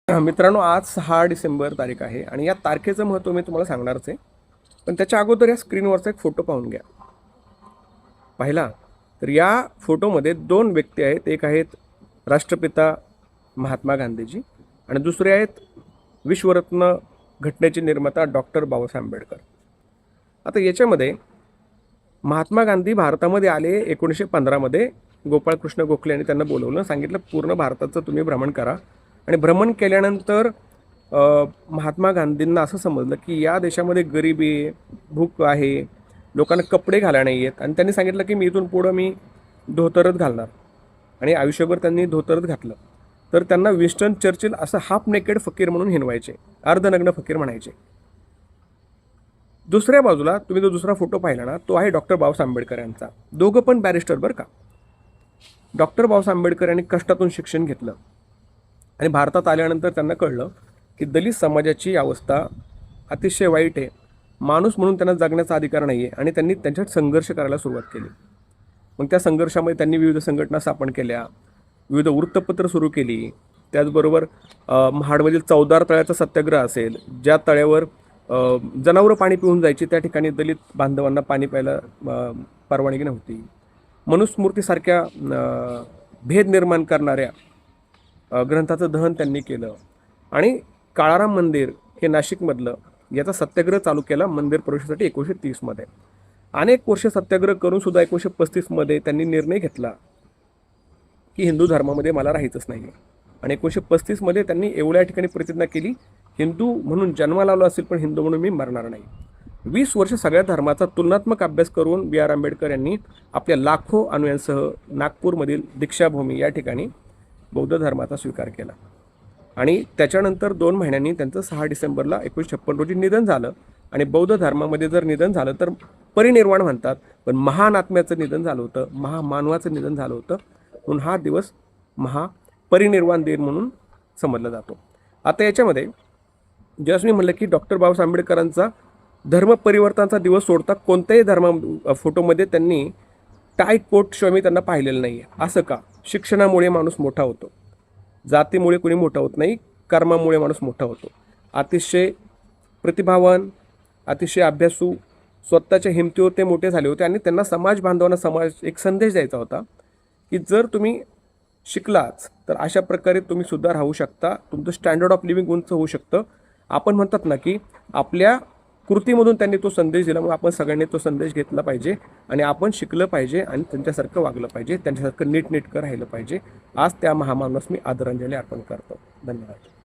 मित्रांनो, आज 6 डिसेंबर तारीख आहे आणि या तारखेचं महत्त्व मी तुम्हाला सांगणारच आहे. पण त्याच्या अगोदर या स्क्रीनवरचा एक फोटो पाहून घ्या. पाहिला तर या फोटोमध्ये दोन व्यक्ती आहेत. एक आहेत राष्ट्रपिता महात्मा गांधीजी आणि दुसरे आहेत विश्वरत्न घटनेचे निर्माता डॉक्टर बाबासाहेब आंबेडकर. आता याच्यामध्ये महात्मा गांधी भारतामध्ये आले 1915मध्ये. गोपाळकृष्ण गोखले यांनी त्यांना बोलवलं, सांगितलं पूर्ण भारताचं तुम्ही भ्रमण करा. आणि भ्रमण केल्यानंतर महात्मा गांधींना असं समजलं की या देशामध्ये गरिबी आहे, भूक आहे, लोकांना कपडे घालायला नाही आहेत. आणि त्यांनी सांगितलं की मी इथून पुढं मी धोतरच घालणार. आणि आयुष्यभर त्यांनी धोतरच घातलं. तर त्यांना विन्स्टन चर्चिल असं हाफ नेकेड फकीर म्हणून हिनवायचे, अर्धनग्न फकीर म्हणायचे. दुसऱ्या बाजूला तुम्ही जो दुसरा फोटो पाहिला ना, तो आहे डॉक्टर बाबासाहेब आंबेडकर यांचा. दोघं पण बॅरिस्टर बरं का. डॉक्टर बाबासाहेब आंबेडकर यांनी कष्टातून शिक्षण घेतलं आणि भारतात आल्यानंतर त्यांना कळलं की दलित समाजाची अवस्था अतिशय वाईट आहे, माणूस म्हणून त्यांना जगण्याचा अधिकार नाही आहे. आणि त्यांनी त्यांच्यात संघर्ष करायला सुरुवात केली. मग त्या संघर्षामध्ये त्यांनी विविध संघटना स्थापन केल्या, विविध वृत्तपत्र सुरू केली. त्याचबरोबर महाडमधील 14 तळ्याचा सत्याग्रह असेल, ज्या तळ्यावर जनावरं पाणी पिऊन जायची, त्या ठिकाणी दलित बांधवांना पाणी प्यायला परवानगी नव्हती. मनुस्मृतीसारख्या भेद निर्माण करणाऱ्या ग्रंथाचं दहन त्यांनी केलं. आणि काळाराम मंदिर हे नाशिकमधलं, याचा सत्याग्रह चालू केला मंदिर प्रवेशासाठी 1930मध्ये. अनेक वर्ष सत्याग्रह करून सुद्धा 1935मध्ये त्यांनी निर्णय घेतला की हिंदू धर्मामध्ये मला राहायचंच नाही. आणि 1935मध्ये त्यांनी एवढ्या ठिकाणी प्रतिज्ञा केली, हिंदू म्हणून जन्माला आलो असेल पण हिंदू म्हणून मी मरणार नाही. 20 वर्ष सगळ्या धर्माचा तुलनात्मक अभ्यास करून बी आर आंबेडकर यांनी आपल्या लाखो अनुयायांसह नागपूरमधील दीक्षाभूमी या ठिकाणी बौद्ध धर्माचा स्वीकार केला. आणि त्याच्यानंतर 2 महिन्यांनी त्यांचं 6 डिसेंबरला 1956 रोजी निधन झालं. आणि बौद्ध धर्मामध्ये जर निधन झालं तर परिनिर्वाण म्हणतात, पण महान आत्म्याचं निधन झालं होतं, महामानवाचं निधन झालं होतं, म्हणून हा दिवस महापरिनिर्वाण दिन म्हणून समजला जातो. आता याच्यामध्ये जसं मी म्हटलं की डॉक्टर बाबासाहेब आंबेडकरांचा धर्म परिवर्तनाचा दिवस सोडता कोणत्याही फोटोमध्ये त्यांनी टाय कोट शिवाय मी त्यांना पाहिलेलं नाही आहे. असं का? शिक्षणामुळे माणूस मोठा होतो, जातीमुळे कोणी मोठा होत नाही, कर्मामुळे माणूस मोठा होतो. अतिशय प्रतिभावान, अतिशय अभ्यासू, स्वतःच्या हिमतीवर ते मोठे झाले होते. आणि त्यांना समाज बांधवांना एक संदेश द्यायचा होता की जर तुम्ही शिकलाच तर अशा प्रकारे तुम्ही सुद्धा राहू शकता, तुमचं स्टँडर्ड ऑफ लिव्हिंग उंच होऊ शकतं. आपण म्हणतात ना की आपल्या कृतीमधून त्यांनी तो संदेश दिला. मग आपण सगळ्यांनी तो संदेश घेतला पाहिजे आणि आपण शिकलं पाहिजे आणि त्यांच्यासारखं वागलं पाहिजे, त्यांच्यासारखं नीटनेटकं राहिलं पाहिजे. आज त्या महामानवास मी आदरांजली अर्पण करतो. धन्यवाद.